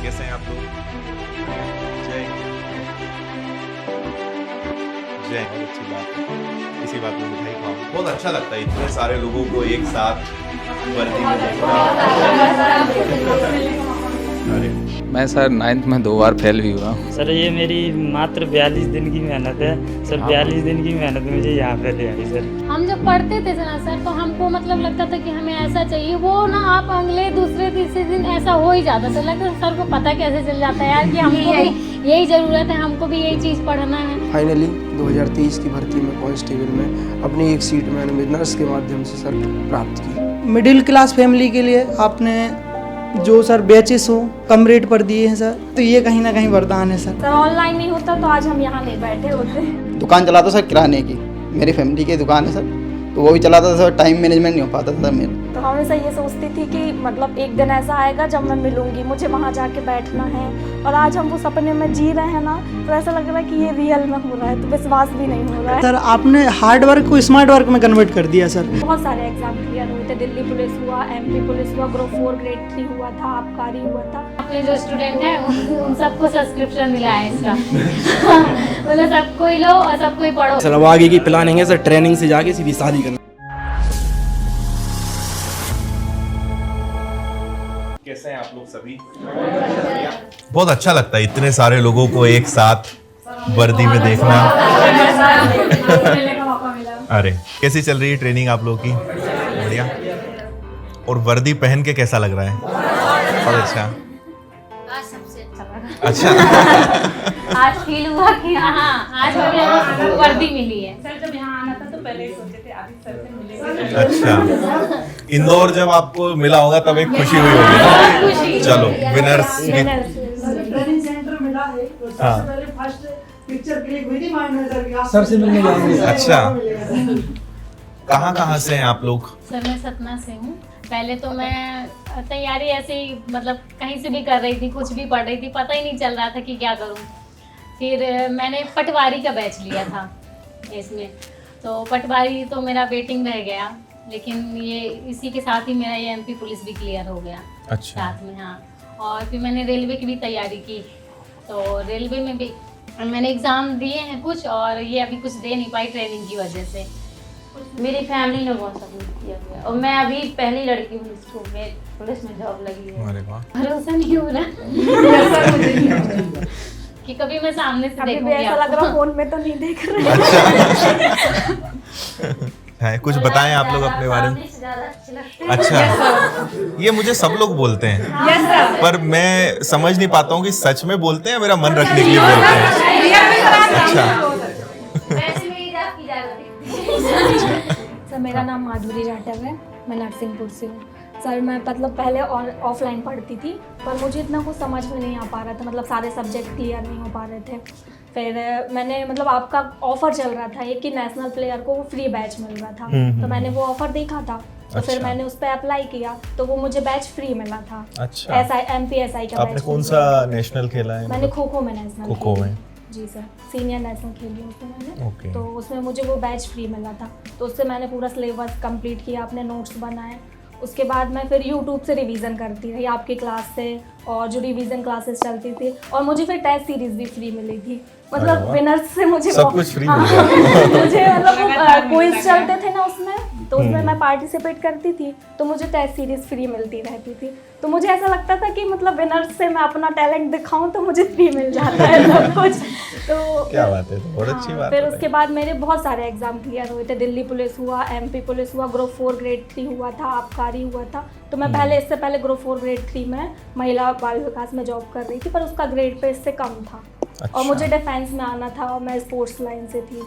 कैसे हैं आप लोग? जय जय, बहुत अच्छी बात है। इसी बात में मिठाई खाओ, बहुत अच्छा लगता है इतने सारे लोगों को एक साथ वर्दी में देखना। अरे मैं सर 9th में 2 बार फेल भी हुआ। सर ये मेरी मात्र 42 दिन की मेहनत है सर। 42 दिन की मेहनत मुझे यहाँ पे ले आई सर। हम जब पढ़ते थे ना सर, तो हमको मतलब लगता था कि हमें ऐसा चाहिए, वो ना आप अगले दूसरे तीसरे दिन ऐसा हो ही जाता था। लगता था सर को पता कैसे चल जाता है यार कि हमको भी यही ज़रूरत है, हमको भी यही चीज़ पढ़ना है। फाइनली 2023 की भर्ती में कांस्टेबल में अपनी एक सीट मैंने नर्स के माध्यम से सर प्राप्त की। मिडिल क्लास फैमिली के लिए आपने जो सर बैचेस हो कम रेट पर दिए हैं सर, तो ये कहीं ना कहीं वरदान है सर। ऑनलाइन नहीं होता तो आज हम यहाँ नहीं बैठे होते। दुकान चलाता सर किराने की, मेरी फैमिली की दुकान है सर, तो वो भी चलाता था सर। टाइम मैनेजमेंट नहीं हो पाता था सर मेरा। तो हमेशा ये सोचती थी कि मतलब एक दिन ऐसा आएगा जब मैं मिलूंगी, मुझे वहाँ जाके बैठना है। और आज हम वो सपने में जी रहे हैं ना, तो ऐसा लग रहा है कि ये रियल में हो रहा है, तो विश्वास भी नहीं हो रहा है। सर आपने हार्ड वर्क को स्मार्ट वर्क में कन्वर्ट कर दिया सर। बहुत सारे एग्जाम क्लियर हुए थे। दिल्ली पुलिस हुआ, MP पुलिस हुआ, ग्रुप 4 ग्रेड 3 हुआ था, आबकारी हुआ था। अपने जो स्टूडेंट हैं उन सबको सब्सक्रिप्शन मिला है इसका। मतलब सबको ही लो और सबको ही पढ़ो। सर अब आगे की प्लानिंग है सर, ट्रेनिंग से जाके सीधी शादी करना। कैसे हैं आप लोग सभी? बहुत अच्छा लगता है इतने सारे लोगों को एक साथ वर्दी में देखना। अरे कैसी चल रही है ट्रेनिंग आप लोगों की? बढ़िया। और वर्दी पहन के कैसा लग रहा है? बहुत अच्छा। आज सबसे अच्छा लगा। अच्छा। आज फील हुआ कि हाँ आज हमें वर्दी मिली है। सर जब यहाँ आना था तो पहले ही सोचे थे आज सर से मिलेंगे। अच्छा, इंदौर जब आपको मिला होगा तब एक खुशी हुई होगी ना? चलो विनर्स ट्रेनिंग सेंटर मिला है, तो सबसे हाँ। पहले फर्स्ट पिक्चर क्लिक हुई थी माइंड सर से मिलने जाएंगे। अच्छा, कहाँ से हैं आप लोग? सर मैं सतना से हूँ। पहले तो मैं तैयारी ऐसे ही मतलब कहीं से भी कर रही थी, कुछ भी पढ़ रही थी, पता ही नहीं चल रहा था कि क्या करूँ। फिर मैंने पटवारी का बैच लिया था इसमें, तो पटवारी तो मेरा वेटिंग रह गया, लेकिन ये इसी के साथ ही मेरा ये MP पुलिस भी क्लियर हो गया। अच्छा। साथ में हाँ। और फिर मैंने रेलवे की भी तैयारी की, तो रेलवे में भी मैंने एग्ज़ाम दिए हैं कुछ, और ये अभी कुछ दे नहीं पाई ट्रेनिंग की वजह से। मेरी फैमिली ने बहुत सपोर्ट किया हुआ है और मैं अभी पहली लड़की हूँ जिसको मैं पुलिस में जॉब लगी है। अरे वाह। भरोसा नहीं हो रहा कि कभी मैं सामने से अभी भी देखूंगी ऐसा लग रहा आपको। फोन में तो नहीं देख रहे। है कुछ बताएं आप लोग अपने बारे में। अच्छा, ये मुझे सब लोग बोलते हैं, पर मैं समझ नहीं पाता हूँ कि सच में बोलते हैं, मेरा मन रखने के लिए बोलते हैं। अच्छा, सर मेरा नाम माधुरी जाटव है, मैं नरसिंहपुर से हूँ। सर मैं मतलब पहले ऑफलाइन पढ़ती थी, पर मुझे इतना कुछ समझ में नहीं आ पा रहा था, मतलब सारे सब्जेक्ट क्लियर नहीं हो पा रहे थे। फिर मैंने मतलब आपका ऑफ़र चल रहा था एक कि नेशनल प्लेयर को फ्री बैच मिल रहा था, तो मैंने वो ऑफ़र देखा था, तो फिर मैंने उस पर अप्लाई किया, तो वो मुझे बैच फ्री मिला था। अच्छा। MPSI का आपने बैच कौन सा नेशनल खेला है? मैंने खो-खो में नेशनल खो-खो में? जी सर, सीनियर नेशनल खेली उसमें मैंने। ओके। तो उसमें मुझे वो बैच फ्री मिला था, तो उससे मैंने पूरा सिलेबस कंप्लीट किया, अपने नोट्स बनाए। उसके बाद मैं फिर यूट्यूब से रिवीजन करती रही आपकी क्लास से, और जो रिवीजन क्लासेस चलती थी, और मुझे फिर टेस्ट सीरीज भी फ्री मिली थी। मतलब विनर्स से मुझे सब कुछ फ्री मिल गया। मुझे मतलब क्विज चलते थे ना उसमें, तो उसमें मैं पार्टिसिपेट करती थी, तो मुझे टेस्ट सीरीज फ्री मिलती रहती थी। तो मुझे ऐसा लगता था कि मतलब विनर्स से मैं अपना टैलेंट दिखाऊं तो मुझे फ्री मिल जाता है सब कुछ। तो क्या बात है, तो बहुत अच्छी बात फिर है। उसके बाद मेरे बहुत सारे एग्जाम क्लियर हुए थे। दिल्ली पुलिस हुआ, MP पुलिस हुआ, ग्रुप 4 ग्रेड 3 हुआ था, आबकारी हुआ था। तो मैं पहले इससे पहले ग्रुप 4 ग्रेड 3 में महिला बाल विकास में जॉब कर रही थी, पर उसका ग्रेड पे इससे कम था। अच्छा। और मुझे डिफेंस में आना था, और मैं स्पोर्ट्स लाइन से थी,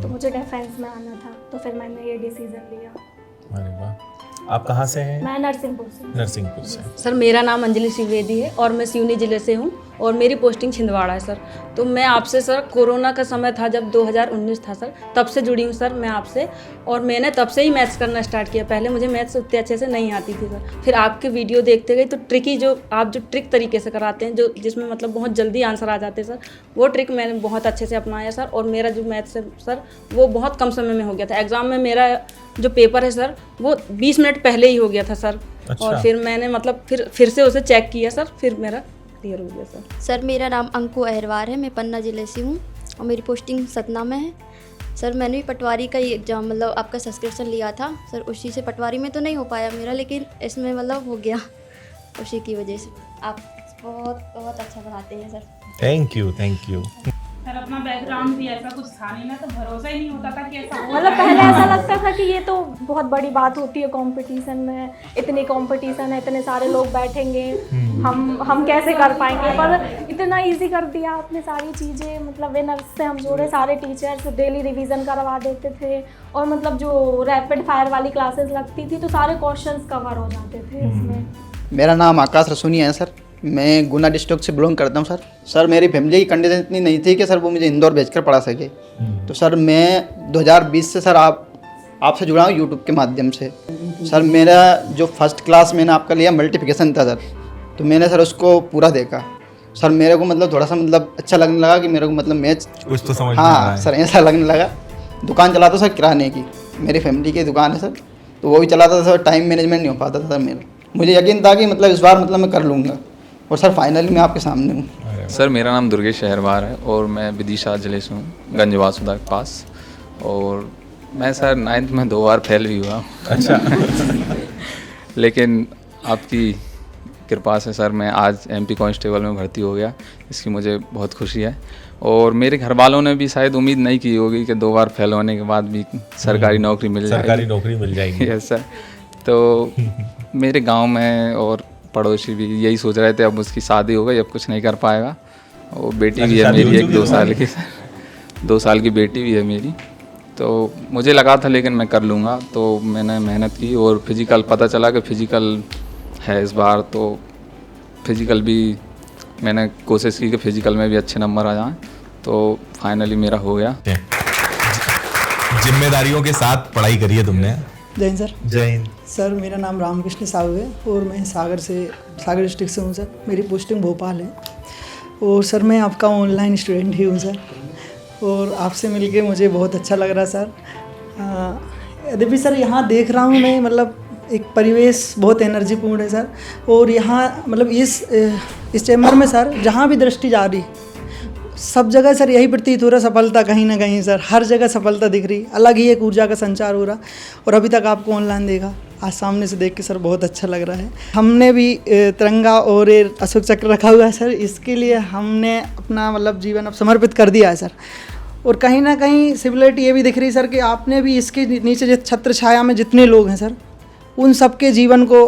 तो मुझे डिफेंस में आना था, तो फिर मैंने ये डिसीजन लिया। अरे वाह। आप कहाँ से हैं? मैं नरसिंहपुर से। नरसिंहपुर से। सर मेरा नाम अंजलि त्रिवेदी है और मैं सिवनी ज़िले से हूँ और मेरी पोस्टिंग छिंदवाड़ा है सर। तो मैं आपसे सर कोरोना का समय था जब 2019 था सर, तब से जुड़ी हूँ सर मैं आपसे, और मैंने तब से ही मैथ्स करना स्टार्ट किया। पहले मुझे मैथ्स उतने अच्छे से नहीं आती थी सर। फिर आपके वीडियो देखते गए तो ट्रिकी जो आप जो ट्रिक तरीके से कराते हैं, जो जिसमें मतलब बहुत जल्दी आंसर आ जाते हैं सर, वो ट्रिक मैंने बहुत अच्छे से अपनाया सर। और मेरा जो मैथ्स है सर वो बहुत कम समय में हो गया था। एग्ज़ाम में मेरा जो पेपर है सर वो 20 मिनट पहले ही हो गया था सर। अच्छा। और फिर मैंने मतलब फिर से उसे चेक किया सर, फिर मेरा क्लियर हो गया सर। सर मेरा नाम अंकु अहरवार है, मैं पन्ना ज़िले से हूँ और मेरी पोस्टिंग सतना में है। सर मैंने भी पटवारी का ही एग्ज़ाम मतलब आपका सब्सक्रिप्शन लिया था सर, उसी से पटवारी में तो नहीं हो पाया मेरा, लेकिन इसमें मतलब हो गया उसी की वजह से। आप बहुत बहुत अच्छा पढ़ाते हैं sir. Thank you, thank you. Sir अपना बैकग्राउंड भी ऐसा कुछ था नहीं ना, तो भरोसा ही नहीं होता था कि ऐसा मतलब पहले ऐसा लगता था कि ये तो बहुत बड़ी बात होती है कंपटीशन में, इतनी कंपटीशन है, इतने सारे लोग बैठेंगे, हम कैसे कर पाएंगे, पर इतना इजी कर दिया आपने सारी चीज़ें। मतलब विनर्स से हम जोड़े, सारे टीचर्स डेली रिवीजन करवा देते थे और मतलब जो रैपिड फायर वाली क्लासेस लगती थी तो सारे क्वेश्चंस कवर हो जाते थे इसमें। मेरा नाम आकाश रसूनिया है सर, मैं गुना डिस्ट्रिक्ट से बिलोंग करता हूँ सर। सर मेरी फैमिली की कंडीशन इतनी नहीं थी कि सर वो मुझे इंदौर भेजकर पढ़ा सके, तो सर मैं 2020 से सर आपसे जुड़ा हूँ यूट्यूब के माध्यम से। सर मेरा जो फर्स्ट क्लास मैंने आपका लिया मल्टीप्लिकेशन था सर, तो मैंने सर उसको पूरा देखा। सर मेरे को मतलब थोड़ा सा मतलब अच्छा लगने लगा कि मेरे को मतलब मैथ कुछ तो समझ में आ रहा हाँ है। सर ऐसा लगने लगा। दुकान चलाता था सर किराने की, मेरी फैमिली की दुकान है सर, तो वो भी चलाता था सर, टाइम मैनेजमेंट नहीं हो पाता था सर मेरा। मुझे यकीन था कि मतलब इस बार मतलब मैं कर लूँगा और सर फाइनली मैं आपके सामने हूँ। सर मेरा नाम दुर्गेश अहरवार है और मैं विदिशा जिले से हूँ, गंज वासुदा के पास। और मैं सर 9th में 2 बार फेल भी हुआ। अच्छा। लेकिन आपकी कृपा से सर मैं आज MP कांस्टेबल में भर्ती हो गया, इसकी मुझे बहुत खुशी है। और मेरे घर वालों ने भी शायद उम्मीद नहीं की होगी कि 2 बार फेल होने के बाद भी सरकारी नौकरी मिल जाएगी। सरकारी नौकरी मिल जाएगी। Yes sir. तो मेरे गांव में और पड़ोसी भी यही सोच रहे थे अब उसकी शादी हो गई, अब कुछ नहीं कर पाएगा। और बेटी भी है मेरी, 1-2 साल की, 2 साल की बेटी भी है मेरी। तो मुझे लगा था लेकिन मैं कर लूँगा, तो मैंने मेहनत की और फिज़िकल पता चला कि फ़िज़िकल है इस बार, तो फिज़िकल भी मैंने कोशिश की कि फ़िज़िकल में भी अच्छे नंबर आ जाएं, तो फाइनली मेरा हो गया। जिम्मेदारियों के साथ पढ़ाई करी है तुमने। जय हिंद सर। जय हिंद। सर मेरा नाम रामकृष्ण साहू है और मैं सागर डिस्ट्रिक्ट से हूँ सर। मेरी पोस्टिंग भोपाल है और सर मैं आपका ऑनलाइन स्टूडेंट ही हूँ सर, और आपसे मिलके मुझे बहुत अच्छा लग रहा सर। यद्यपि सर यहाँ देख रहा हूँ मैं, मतलब एक परिवेश बहुत एनर्जीपूर्ण है सर। और यहाँ मतलब इस चैम्बर में सर जहाँ भी दृष्टि जा रही, सब जगह सर यही प्रतीत हो रहा सफलता, कहीं ना कहीं सर हर जगह सफलता दिख रही, अलग ही एक ऊर्जा का संचार हो रहा। और अभी तक आपको ऑनलाइन देखा, आज सामने से देख के सर बहुत अच्छा लग रहा है। हमने भी तिरंगा और अशोक चक्र रखा हुआ है सर, इसके लिए हमने अपना मतलब जीवन अब समर्पित कर दिया है सर। और कहीं ना कहीं सिमिलरिटी ये भी दिख रही सर कि आपने भी इसके नीचे छत्र छाया में जितने लोग हैं सर, उन सबके जीवन को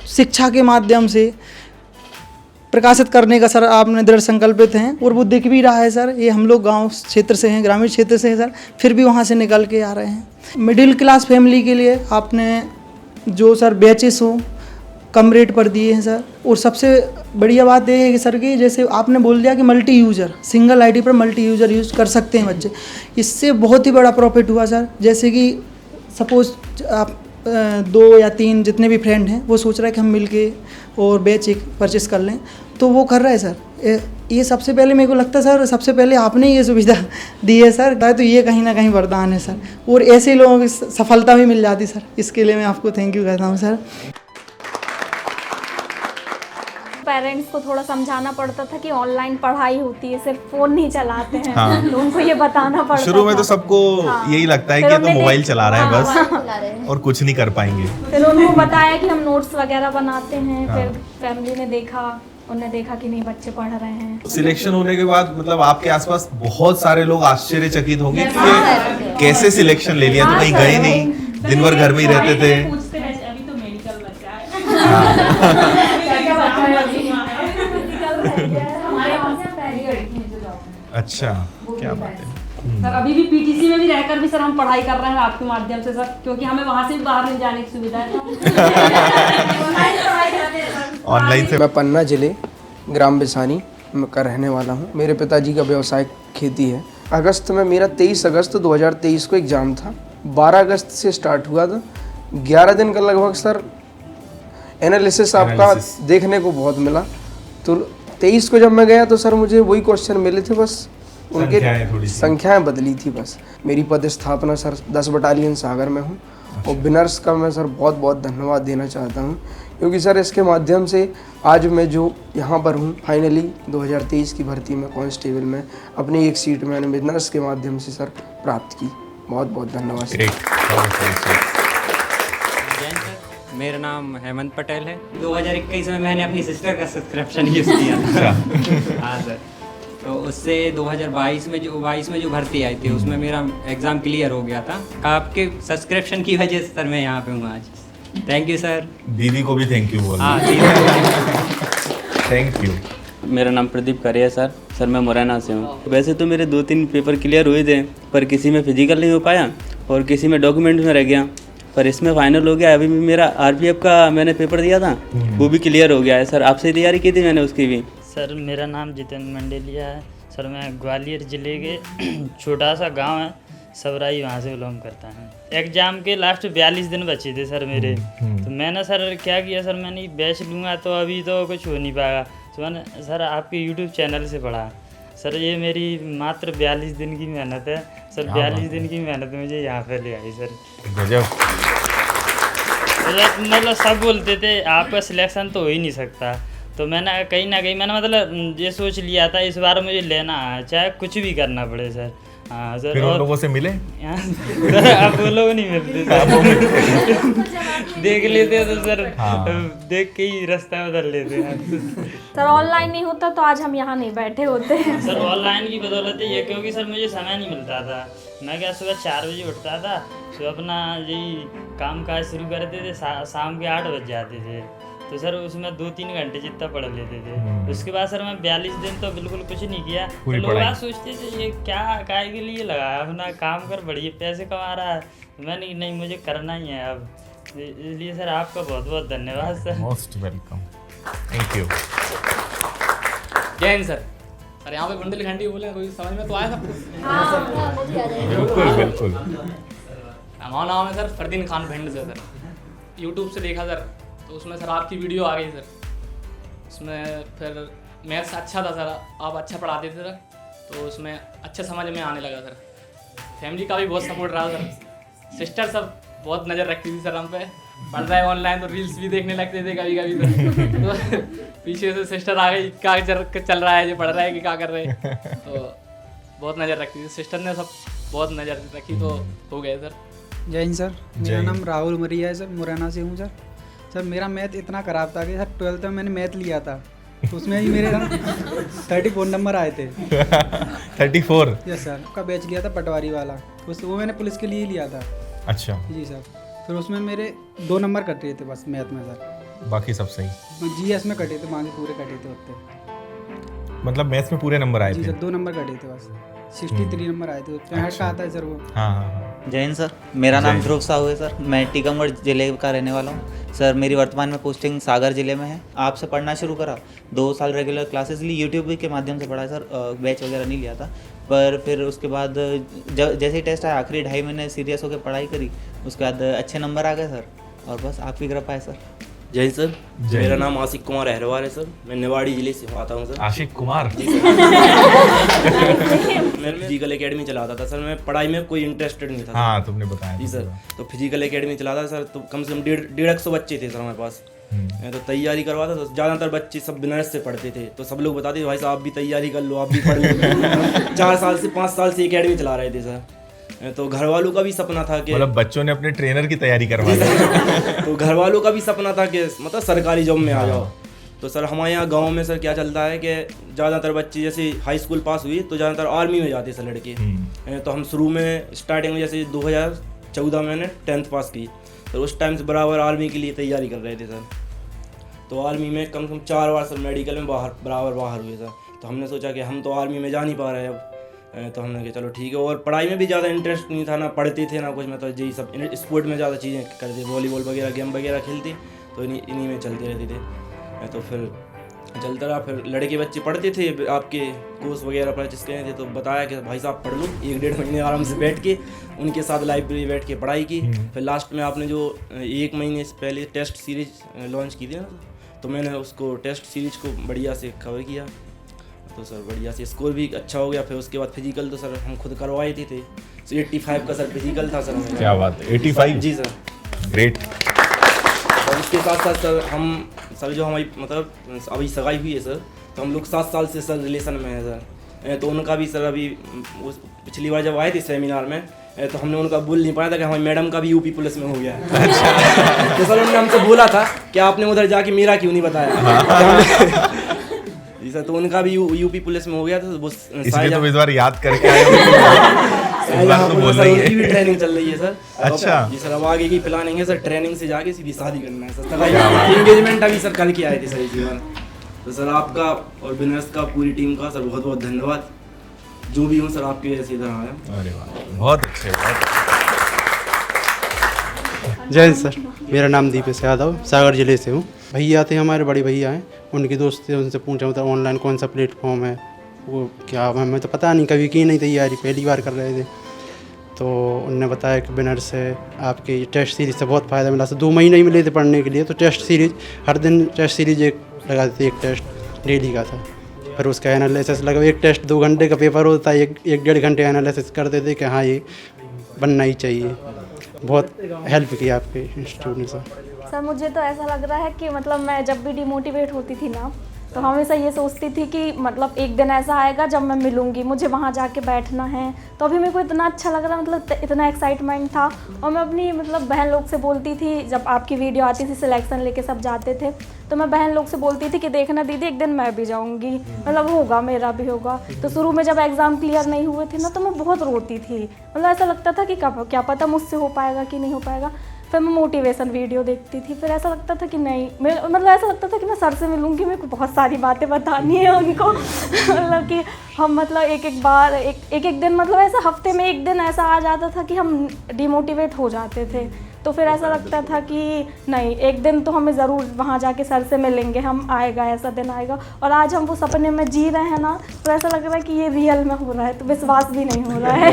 शिक्षा के माध्यम से प्रकाशित करने का सर आपने दृढ़ संकल्पित हैं। और वो दिख भी रहा है सर। ये हम लोग गांव क्षेत्र से हैं, ग्रामीण क्षेत्र से हैं सर, फिर भी वहाँ से निकल के आ रहे हैं। मिडिल क्लास फैमिली के लिए आपने जो सर बैचेस हो कम रेट पर दिए हैं सर। और सबसे बढ़िया बात ये है कि सर कि जैसे आपने बोल दिया कि मल्टी यूज़र, सिंगल आईडी पर मल्टी यूज़र यूज़ कर सकते हैं बच्चे, इससे बहुत ही बड़ा प्रॉफिट हुआ सर। जैसे कि सपोज आप 2 या 3 जितने भी फ्रेंड हैं वो सोच रहा है कि हम मिलके और बैच एक परचेस कर लें, तो वो कर रहा है सर। ये सबसे पहले मेरे को लगता है सर, सबसे पहले आपने ये सुविधा दी है सर, तो ये कहीं ना कहीं वरदान है सर। और ऐसे लोगों की सफलता भी मिल जाती सर, इसके लिए मैं आपको थैंक यू कहता हूँ सर। पेरेंट्स को थोड़ा समझाना पड़ता था कि ऑनलाइन पढ़ाई होती है, सिर्फ फ़ोन नहीं चलाते हैं। हाँ। तो उनको ये बताना पड़ता शुरू में था। तो सबको यही लगता है कि ये तो मोबाइल चला रहा है बस और कुछ नहीं कर पाएंगे। फिर उनको बताया कि हम नोट्स वगैरह बनाते हैं। फिर फैमिली ने देखा, उन्होंने देखा कि नहीं बच्चे पढ़ रहे हैं। सिलेक्शन होने के बाद मतलब आपके आसपास बहुत सारे लोग आश्चर्यचकित होंगे कि ये कैसे सिलेक्शन ले लिया, तो कहीं गए नहीं, दिन भर घर में ही रहते थे। अभी तो मेडिकल बचा है। अच्छा, क्या बात है। सर अभी भी PTC में भी रहकर भी सर हम पढ़ाई कर रहे हैं आपके माध्यम से सर, क्योंकि हमें वहाँ से भी बाहर नहीं जाने की सुविधा है। ऑनलाइन से। मैं पन्ना जिले ग्राम बिसानी का रहने वाला हूँ। मेरे पिताजी का व्यवसाय खेती है। अगस्त में मेरा 23 अगस्त 2023 को एग्ज़ाम था। 12 अगस्त से स्टार्ट हुआ था। 11 दिन का लगभग सर एनालिसिस आपका देखने को बहुत मिला। तो 23 को जब मैं गया तो सर मुझे वही क्वेश्चन मिले थे, बस उनके संख्याएं बदली थी बस। मेरी पदस्थापना सर 10 बटालियन सागर में हूँ। और विनर्स का मैं सर बहुत बहुत धन्यवाद देना चाहता हूँ, क्योंकि सर इसके माध्यम से आज मैं जो यहाँ पर हूँ, फाइनली 2023 की भर्ती में कांस्टेबल में अपनी एक सीट मैंने नर्स के माध्यम से सर प्राप्त की। बहुत बहुत धन्यवाद सर। मेरा नाम हेमंत पटेल है। 2021 में मैंने अपनी सिस्टर का सब्सक्रिप्शन यूज़ किया था। हाँ सर, तो उससे 2022 में जो भर्ती आई थी उसमें मेरा एग्ज़ाम क्लियर हो गया था। आपके सब्सक्रिप्शन की वजह से सर मैं यहाँ पे हूँ आज। Thank you sir. दीदी को भी थैंक यू बोल। हाँ, थैंक यू। मेरा नाम प्रदीप करिया सर मैं मुरैना से हूँ। वैसे तो मेरे 2-3 पेपर क्लियर हुए थे, पर किसी में फिजिकल नहीं हो पाया और किसी में डॉक्यूमेंट में रह गया, पर इसमें फाइनल हो गया। अभी भी मेरा आरपीएफ का मैंने पेपर दिया था, वो भी क्लियर हो गया है सर। आपसे तैयारी की थी मैंने उसकी भी। सर मेरा नाम जितेंद्र मंडेलिया है सर। मैं ग्वालियर ज़िले के छोटा सा गांव है सबराई, वहाँ से बिलोंग करता हूँ। एग्ज़ाम के लास्ट 42 दिन बचे थे सर मेरे, तो मैंने सर क्या किया सर, मैंने बैच लूँगा तो अभी तो कुछ हो नहीं पाएगा, तो मैंने सर आपके यूट्यूब चैनल से पढ़ा सर। ये मेरी मात्र 42 दिन की मेहनत है सर। 42 दिन की मेहनत मुझे यहाँ पे ले आई सर। मतलब सब बोलते थे आपका सिलेक्शन तो हो ही नहीं सकता, तो मैंने कहीं ना कहीं मैंने मतलब ये सोच लिया था इस बार मुझे लेना है, चाहे कुछ भी करना पड़े सर। हाँ सर। फिर उन लोगों से मिले? अब वो लोग नहीं मिलते सर। देख लेते तो सर, देख के ही रास्ता बदल लेते हैं सर। ऑनलाइन नहीं होता तो आज हम यहाँ नहीं बैठे होते हैं सर। ऑनलाइन की बदौलत ये, क्योंकि सर मुझे समय नहीं मिलता था। मैं क्या सुबह 4 बजे उठता था, सुबह अपना यही काम काज शुरू करते थे, शाम के 8 बज जाते थे, तो सर उसमें 2-3 घंटे जितना पढ़ लेते थे। उसके बाद सर मैं 42 दिन तो बिल्कुल कुछ नहीं किया। तो लोग बात सोचते थे ये क्या काय के लिए लगाया, अपना काम कर बढ़िया पैसे कमा रहा है। मैंने नहीं मुझे करना ही है अब, इसलिए सर आपका बहुत बहुत धन्यवाद sir. Most welcome, thank you. जय हिंद सर। सर यहाँ पे बुंदेलखंडी बोले, कोई समझ में तो आया सबको? हाँ, बिल्कुल बिल्कुल। हमारा नाम है सर फरदीन खान भिंड से सर। यूट्यूब से देखा सर, तो उसमें सर आपकी वीडियो आ गई सर। उसमें फिर मैथ्स अच्छा था सर, आप अच्छा पढ़ाते थे सर, तो उसमें अच्छे समझ में आने लगा सर। फैमिली का भी बहुत सपोर्ट रहा सर। सिस्टर सब बहुत नज़र रखती थी सर हम पे। पढ़ रहा है ऑनलाइन तो रील्स भी देखने लगते थे कभी कभी तो पीछे से सिस्टर आ गई, क्या चल रहा है, जो पढ़ रहा है कि क्या कर रहे हैं, तो बहुत नज़र रखती थी सिस्टर ने, सब बहुत नज़र रखी, तो हो गए सर। जय हिंद सर। मेरा नाम राहुल मरिया है सर, मुरैना से हूँ सर। सर मेरा मैथ इतना ख़राब था कि सर 12th में मैंने मैथ लिया था, तो उसमें भी मेरे 34 नंबर आए थे। 34? Yes sir. का बैच लिया था पटवारी वाला, वो मैंने पुलिस के लिए लिया था। अच्छा जी सर। फिर उसमें मेरे 2 नंबर कट रहे थे बस मैथ में सर, बाकी सब सही? जीएस में कटे थे, बाकी पूरे कटे थे उतने। मतलब मैथ्स में पूरे नंबर आए थे? जी सर, 2 नंबर कटे थे बस, 63 नंबर आए थे। 65 का आता है सर वो। हाँ। जय हिंद सर। मेरा नाम ध्रुव साहू है सर। मैं टीकमगढ़ ज़िले का रहने वाला हूँ सर। मेरी वर्तमान में पोस्टिंग सागर ज़िले में है। आपसे पढ़ना शुरू करा, 2 साल रेगुलर क्लासेस ली, यूट्यूब के माध्यम से पढ़ा सर। बैच वगैरह नहीं लिया था, पर फिर उसके बाद जैसे ही टेस्ट आया, आखिरी 2.5 महीने सीरियस होकर पढ़ाई करी, उसके बाद अच्छे नंबर आ गए सर, और बस आपकी कृपा है सर। जय हिंद सर। मेरा नाम आशिक कुमार अहरवार है सर। मैं निवाड़ी जिले से आता हूँ सर। आशिक कुमार? जी सर। मैं फिजिकल एकेडमी चलाता था सर। मैं पढ़ाई में कोई इंटरेस्टेड नहीं था। हाँ, तुमने बताया जी सर। तो फिजिकल एकेडमी चलाता था सर, तो कम से कम 150 बच्चे थे सर हमारे पास। मैं तो तैयारी करवाता था, ज़्यादातर बच्चे सब बिनर्स से पढ़ते थे, तो सब लोग बताते थे भाई साहब आप भी तैयारी कर लो, आप भी पढ़ लो। 4 साल से 5 साल से एकेडमी चला रहे थे सर। तो घर वालों का भी सपना था कि मतलब बच्चों ने अपने ट्रेनर की तैयारी करवा दी। तो घर वालों का भी सपना था कि मतलब सरकारी जॉब में आ जाओ। तो सर हमारे यहाँ गांव में सर क्या चलता है कि ज़्यादातर बच्चे जैसे हाई स्कूल पास हुई तो ज़्यादातर आर्मी में जाते सर लड़के। तो हम शुरू में स्टार्टिंग में जैसे 2014 में मैंने 10th पास की, तो उस टाइम से बराबर आर्मी के लिए तैयारी कर रहे थे सर। तो आर्मी में कम से कम 4 बार सर मेडिकल में बराबर बाहर हुए सर। तो हमने सोचा कि हम तो आर्मी में जा नहीं पा रहे अब, तो हमने कहा चलो ठीक है। और पढ़ाई में भी ज़्यादा इंटरेस्ट नहीं था, ना पढ़ते थे ना कुछ, मतलब यही सब स्पोर्ट में ज़्यादा चीज़ें करते, वॉलीबॉल वगैरह गेम वगैरह खेलते, तो इन्हीं में चलते रहते थे। तो फिर चलता रहा। फिर लड़के बच्चे पढ़ते थे, आपके कोर्स वगैरह परचेस करे थे, तो बताया कि भाई साहब पढ़ लो। 1-1.5 महीने आराम से बैठ के उनके साथ लाइब्रेरी बैठ के पढ़ाई की। फिर लास्ट में आपने जो 1 महीने से पहले टेस्ट सीरीज लॉन्च की थी ना, तो मैंने उसको टेस्ट सीरीज को बढ़िया से कवर किया, तो सर बढ़िया से स्कोर भी अच्छा हो गया। फिर उसके बाद फिजिकल तो सर हम खुद करवाए थे, तो 85 का सर फिजिकल था सर। क्या बात है, 85? जी सर। ग्रेट। और इसके साथ साथ सर हम सर जो हमारी मतलब अभी सगाई हुई है सर, तो हम लोग 7 साल से सर रिलेशन में है सर। तो उनका भी सर अभी उस पिछली बार जब आए थे सेमिनार में तो हमने उनका बोल नहीं पाया था कि हमारी मैडम का भी यूपी पुलिस में हो गया है। तो सर उन्होंने हमसे बोला था कि आपने उधर जाके मेरा क्यों नहीं बताया। जी सर, तो उनका भी यूपी पुलिस में हो गया था। तो इसलिए तो इस बार याद करके आए हो। इस बार तो बोलना ही है। उनकी भी ट्रेनिंग चल रही है सर। अच्छा जी सर, अब आगे की प्लानिंग है सर, ट्रेनिंग से जाके सीधी शादी करना है सर। एंगेजमेंट अभी सर कल की आए थे सर इसी बार। तो सर आपका और विनर्स का पूरी टीम का सर बहुत बहुत धन्यवाद। जो भी हूँ सर आपकी वजह से इधर आया। अरे वाह, बहुत अच्छे, बहुत जय हिंद सर, मेरा नाम दीपेश यादव, सागर जिले से हूँ। भैया थे हमारे, बड़े भैया हैं, उनके दोस्त थे, उनसे पूछा मतलब ऑनलाइन कौन सा प्लेटफॉर्म है, वो क्या, हमें तो पता नहीं, कभी की नहीं तैयारी, पहली बार कर रहे थे। तो उनने बताया कि विनर्स है आपके टेस्ट सीरीज से बहुत फ़ायदा मिला। 2 महीने ही मिले थे पढ़ने के लिए, तो टेस्ट सीरीज हर दिन टेस्ट सीरीज एक लगा देते, एक टेस्ट डेली का था। फिर उसका एनालिसिस लगा, एक टेस्ट 2 घंटे का पेपर होता है, एक 1.5 घंटे एनालिसिस करते थे कि हाँ ये बनना ही चाहिए। बहुत हेल्प की आपके इंस्टीट्यूट ने सर। मुझे तो ऐसा लग रहा है कि मतलब मैं जब भी डिमोटिवेट होती थी ना, तो हमेशा ये सोचती थी कि मतलब एक दिन ऐसा आएगा जब मैं मिलूंगी, मुझे वहाँ जाके बैठना है। तो अभी मेरे को इतना अच्छा लग रहा, मतलब इतना एक्साइटमेंट था। और मैं अपनी मतलब बहन लोग से बोलती थी, जब आपकी वीडियो आती थी, सिलेक्शन लेके सब जाते थे, तो मैं बहन लोग से बोलती थी कि देखना दीदी एक दिन मैं भी जाऊँगी, मतलब होगा, मेरा भी होगा। तो शुरू में जब एग्ज़ाम क्लियर नहीं हुए थे ना, तो मैं बहुत रोती थी, मतलब ऐसा लगता था कि क्या पता मुझसे हो पाएगा कि नहीं हो पाएगा। फिर मैं मोटिवेशन वीडियो देखती थी, फिर ऐसा लगता था कि नहीं, मतलब ऐसा लगता था कि मैं सर से मिलूंगी, मेरे को बहुत सारी बातें बतानी है उनको। मतलब कि हम मतलब एक बार एक दिन, मतलब ऐसा हफ्ते में एक दिन ऐसा आ जाता था कि हम डिमोटिवेट हो जाते थे। तो फिर ऐसा लगता था कि नहीं, एक दिन तो हमें ज़रूर वहाँ जाके सर से मिलेंगे, हम आएगा, ऐसा दिन आएगा। और आज हम वो सपने में जी रहे हैं ना, तो ऐसा लग रहा है कि ये रियल में हो रहा है, तो विश्वास भी नहीं हो रहा है।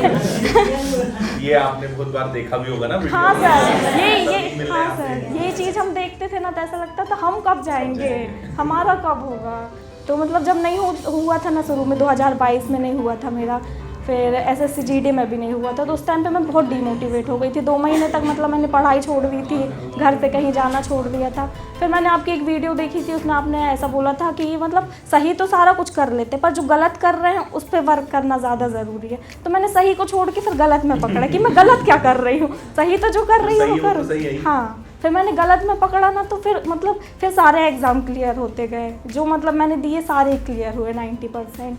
ये आपने बहुत बार देखा भी होगा ना वीडियो। हाँ सर, हाँ सर, ये चीज़ हम देखते थे ना, तो ऐसा लगता था हम कब जाएंगे, हमारा कब होगा। तो मतलब जब नहीं हुआ था ना, शुरू में 2022 में नहीं हुआ था मेरा, फिर SSC GD में भी नहीं हुआ था, तो उस टाइम पे मैं बहुत डिमोटिवेट हो गई थी। 2 महीने तक मतलब मैंने पढ़ाई छोड़ दी थी, घर से कहीं जाना छोड़ दिया था। फिर मैंने आपकी एक वीडियो देखी थी, उसमें आपने ऐसा बोला था कि मतलब सही तो सारा कुछ कर लेते, पर जो गलत कर रहे हैं उस पर वर्क करना ज़्यादा ज़रूरी है। तो मैंने सही को छोड़ के फिर गलत में पकड़ा कि मैं गलत क्या कर रही हूँ, सही तो जो कर रही हूँ वो कर। हाँ, फिर मैंने गलत में पकड़ा ना, तो फिर मतलब फिर सारे एग्ज़ाम क्लियर होते गए, जो मतलब मैंने दिए सारे क्लियर हुए 90%।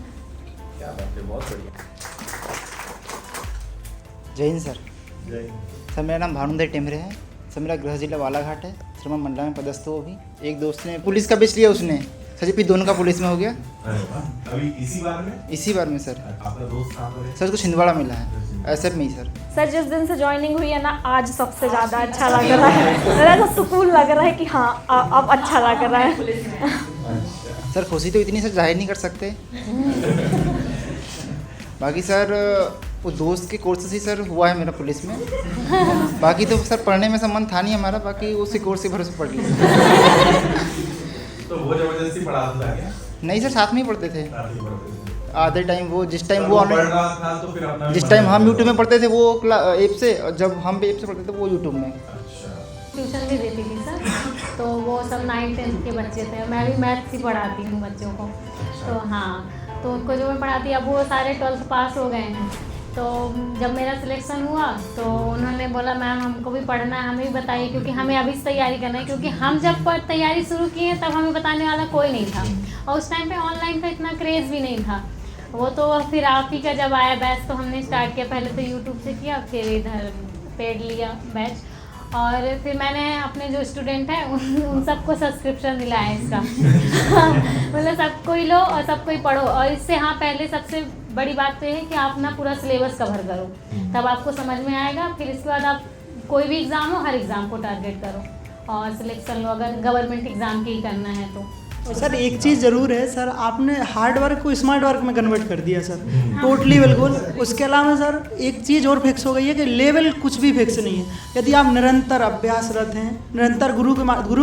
क्या बात है, बहुत बढ़िया। जय हिंद सर। सर मेरा नाम भानुदेव टेमरे है सर, मेरा गृह जिला बालाघाट है सर, मैं मंडला में पदस्थ हूँ। अभी एक दोस्त ने पुलिस का बेच लिया, उसने सर फिर दोनों का पुलिस में हो गया। अभी इसी बार में सर। आपका दोस्त कहाँ पर है? सर उसको छिंदवाड़ा मिला है, SF में ही सर। सर जिस दिन से ज्वाइनिंग हुई है ना, आज सबसे ज़्यादा अच्छा लग रहा है, ऐसा सुकून लग रहा है कि हाँ अब अच्छा लग रहा है। सर खुशी तो इतनी सर जाहिर नहीं कर सकते। बाकी सर वो दोस्त के कोर्स ही सर हुआ है मेरा पुलिस में। बाकी तो सर पढ़ने में संबंध था नहीं हमारा, बाकी उसी कोर्स से भरोसे पढ़ लिया। तो वो जबरदस्ती पढ़ाता था क्या? नहीं सर, साथ में ही पढ़ते थे। आधे टाइम वो, जिस टाइम वो पढ़ रहा था तो फिर अपना जिस टाइम हम यूट्यूब में पढ़ते थे वो ऐप से, और जब हम भी ऐप से पढ़ते थे वो यूट्यूब में। ट्यूशन भी देती थी सर, तो वो सब 9th-10th के बच्चे थे, मैं भी मैथ्स ही पढ़ाती हूँ बच्चों को। तो हाँ, तो उनको जो मैं पढ़ाती, अब वो सारे 12th पास हो गए हैं। तो जब मेरा सिलेक्शन हुआ तो उन्होंने बोला मैम हमको भी पढ़ना है, हमें भी बताइए, क्योंकि हमें अभी से तैयारी करना है, क्योंकि हम जब तैयारी शुरू किए तब हमें बताने वाला कोई नहीं था, और उस टाइम पे ऑनलाइन का इतना क्रेज़ भी नहीं था। वो तो फिर आप ही का जब आया बैच तो हमने स्टार्ट किया, पहले तो यूट्यूब से किया, फिर इधर पेड लिया बैच, और फिर मैंने अपने जो स्टूडेंट हैं उन सबको सब्सक्रिप्शन दिलाया है इसका। मतलब सबको ही लो और सबको ही पढ़ो। और इससे हाँ, पहले सबसे बड़ी बात तो ये है कि आप ना पूरा सिलेबस कवर करो, तब आपको समझ में आएगा। फिर इसके बाद आप कोई भी एग्ज़ाम हो, हर एग्ज़ाम को टारगेट करो और सिलेक्शन लो, अगर गवर्नमेंट एग्ज़ाम के ही करना है तो। सर एक चीज़ ज़रूर है सर, आपने हार्ड वर्क को स्मार्ट वर्क में कन्वर्ट कर दिया सर, टोटली बिल्कुल। उसके अलावा सर एक चीज़ और फिक्स हो गई है कि लेवल कुछ भी फिक्स नहीं है। यदि आप निरंतर अभ्यासरत हैं, निरंतर गुरु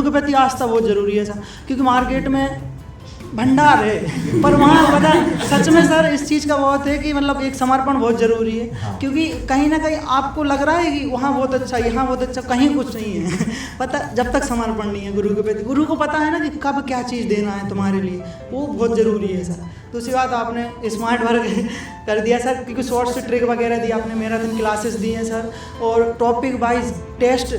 के प्रति आस्था बहुत ज़रूरी है सर, क्योंकि मार्केट में भंडार है। पर वहाँ पता सच में सर इस चीज़ का बहुत है कि मतलब एक समर्पण बहुत ज़रूरी है, क्योंकि कहीं ना कहीं आपको लग रहा है कि वहाँ बहुत अच्छा, यहाँ बहुत अच्छा, कहीं कुछ नहीं है। पता जब तक समर्पण नहीं है गुरु के प्रति, गुरु को पता है ना कि कब क्या चीज़ देना है तुम्हारे लिए, वो बहुत ज़रूरी है सर। दूसरी बात आपने स्मार्ट वर्क कर दिया सर, क्योंकि शॉर्ट से ट्रिक वगैरह दी आपने, मैराथन क्लासेस दी हैं सर, और टॉपिक वाइज टेस्ट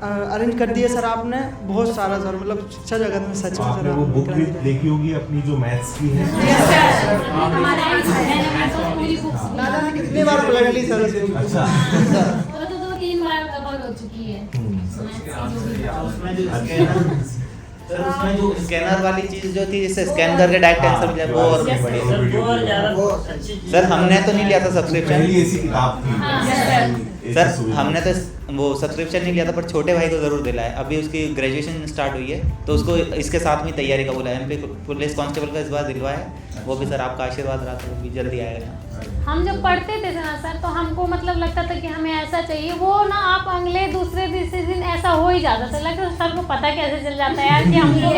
अरेंज कर दिए सर आपने, बहुत सारा सर, मतलब शिक्षा जगत में सच में आपने वो बुक भी देखी होगी अपनी जो मैथ्स की है। दादा ने कितनी बार पढ़ ली सर उसे? अच्छा, वो तो 2-3 बार कवर हो चुकी है। सर उसमें जो स्कैनर वाली चीज़ जो थी, जिससे स्कैन करके डायरेक्ट आंसर मिल जाए, वो और भी बढ़िया। सर हमने तो नहीं लिया था सब्सक्रिप्शन, पहली ऐसी किताब थी सर हमने तो वो सब्सक्रिप्शन नहीं लिया था, पर छोटे भाई को ज़रूर दिलाया। अभी उसकी ग्रेजुएशन स्टार्ट हुई है, तो उसको इसके साथ में तैयारी का बोला है। MP पुलिस कांस्टेबल का इस बार दिलवाया है, वो भी सर आपका आशीर्वाद रहा था, वो भी जल्दी आएगा। हम जब पढ़ते थे ना सर, तो हमको मतलब लगता था कि हमें ऐसा चाहिए, वो ना आप अगले दूसरे तीसरे दिन ऐसा हो ही जाता था। लगता था सर को पता कैसे चल जाता है यार कि हमको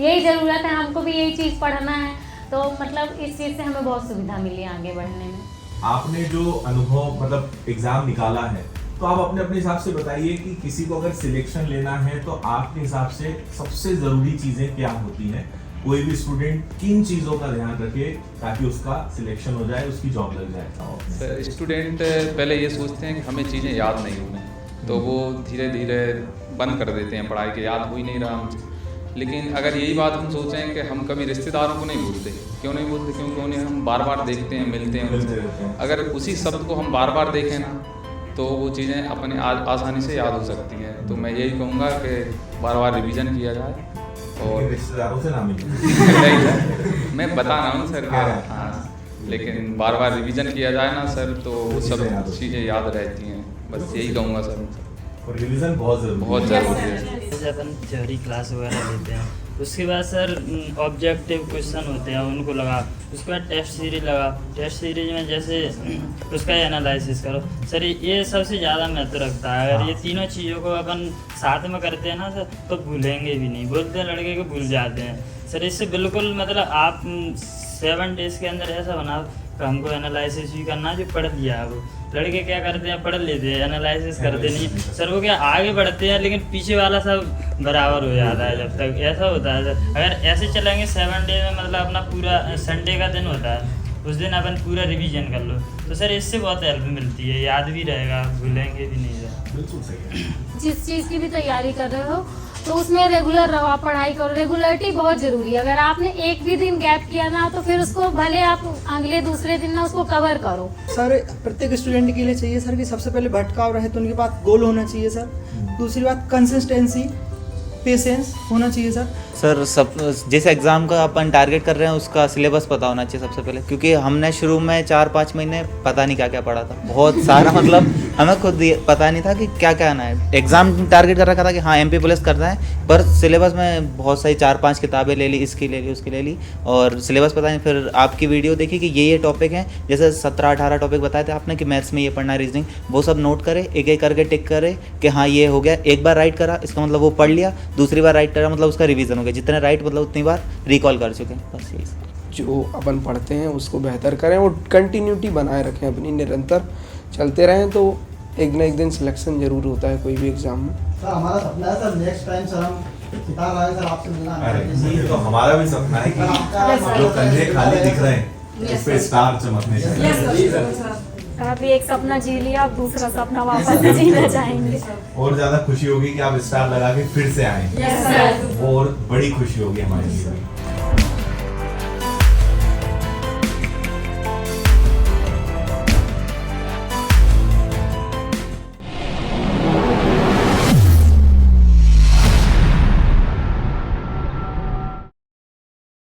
यही ज़रूरत है, हमको भी यही चीज़ पढ़ना है। तो मतलब इस चीज़ से हमें बहुत सुविधा मिली आगे बढ़ने में। आपने जो अनुभव मतलब एग्जाम निकाला है, तो आप अपने अपने हिसाब से बताइए कि किसी को अगर सिलेक्शन लेना है तो आपके हिसाब से सबसे ज़रूरी चीज़ें क्या होती हैं? कोई भी स्टूडेंट किन चीज़ों का ध्यान रखे ताकि उसका सिलेक्शन हो जाए, उसकी जॉब लग जाए? स्टूडेंट पहले ये सोचते हैं कि हमें चीज़ें याद नहीं होंगी, तो वो धीरे धीरे बंद कर देते हैं पढ़ाई के, याद हो ही नहीं रहा हमसे। लेकिन अगर यही बात हम सोचें कि हम कभी रिश्तेदारों को नहीं भूलते, क्यों नहीं भूलते? क्योंकि उन्हें हम बार बार देखते हैं, मिलते हैं। अगर उसी शब्द को हम बार बार देखें ना, तो वो चीज़ें अपने आसानी से याद हो सकती हैं। तो मैं यही कहूँगा कि बार बार रिवीजन किया जाए और रिश्तेदारों से ना मिले। मैं बता रहा हूँ सर क्या, हाँ, लेकिन बार बार रिवीजन किया जाए ना सर, तो वो सब चीज़ें याद रहती हैं। बस यही कहूँगा सर। और रिवीजन बहुत ज़रूरी है। जैसे अपन थ्योरी क्लास वगैरह लेते हैं, उसके बाद सर ऑब्जेक्टिव क्वेश्चन होते हैं, उनको लगा, उसके बाद टेस्ट सीरीज लगा। टेस्ट सीरीज में जैसे उसका एनालिसिस करो सर, ये सबसे ज़्यादा महत्व रखता है। अगर ये तीनों चीज़ों को अपन साथ में करते हैं ना सर, तो भूलेंगे भी नहीं। बोलते हैं लड़के को भूल जाते हैं सर, इससे बिल्कुल मतलब आप 7 डेज के अंदर ऐसा बनाओ कि हमको एनालिसिस भी करना, जो पढ़ दिया है वो। लड़के क्या करते हैं, पढ़ लेते हैं, एनालिसिस करते नहीं सर। वो क्या आगे बढ़ते हैं, लेकिन पीछे वाला सब बराबर हो जाता है। जब तक ऐसा होता है सर, अगर ऐसे चलेंगे 7 डे में, मतलब अपना पूरा संडे का दिन होता है, उस दिन अपन पूरा रिवीजन कर लो, तो सर इससे बहुत हेल्प मिलती है, याद भी रहेगा, भूलेंगे भी नहीं सर। बिल्कुल सही है। जिस चीज़ की भी तैयारी कर रहे हो तो उसमें रेगुलर रहो, आप पढ़ाई करो। रेगुलरिटी बहुत ज़रूरी है। अगर आपने एक भी दिन गैप किया ना, तो फिर उसको भले आप अगले दूसरे दिन ना उसको कवर करो। सर प्रत्येक स्टूडेंट के लिए चाहिए सर कि सबसे पहले भटकाव रहे तो उनके पास गोल होना चाहिए सर। दूसरी बात कंसिस्टेंसी, पेशेंस होना चाहिए सर। सर सब जिस एग्ज़ाम का अपन टारगेट कर रहे हैं उसका सिलेबस पता होना चाहिए सबसे पहले, क्योंकि हमने शुरू में 4-5 महीने पता नहीं क्या क्या पढ़ा था, बहुत सारा मतलब हमें खुद पता नहीं था कि क्या क्या आना है। एग्ज़ाम टारगेट कर रखा था कि हाँ MP पुलिस करना है, पर सिलेबस में बहुत सारी 4-5 किताबें ले ली, इसकी ले ली, उसकी ले ली, और सिलेबस पता नहीं। फिर आपकी वीडियो देखी कि ये टॉपिक हैं, जैसे 17-18 टॉपिक बताए थे आपने कि मैथ्स में ये पढ़ना है, रीजनिंग, वो सब नोट करे, एक एक करके टिक करे कि हाँ ये हो गया। एक बार राइट करा इसका मतलब वो पढ़ लिया, दूसरी बार राइट करा मतलब उसका रिवीजन हो गया, जितने राइट मतलब उतनी बार रिकॉल कर चुके हैं। बस यही जो अपन पढ़ते हैं उसको बेहतर करें और कंटिन्यूटी बनाए रखें अपनी, निरंतर चलते रहें, तो एक न एक दिन सिलेक्शन जरूर होता है कोई भी एग्ज़ाम में। सर हमारा सपना है सर नेक्स्ट टाइम सर हम किताब आए सर आपसे मिलना है। ये तो हमारा भी सपना है कि जो कंधे खाली दिख रहे हैं उस पे स्टार चमकने चाहिए। अभी एक सपना जी लिया, अब दूसरा सपना वापस जीना चाहेंगे। और ज़्यादा खुशी होगी कि आप स्टार लगा के फिर से आएंगे, और बड़ी खुशी होगी हमारे लिए।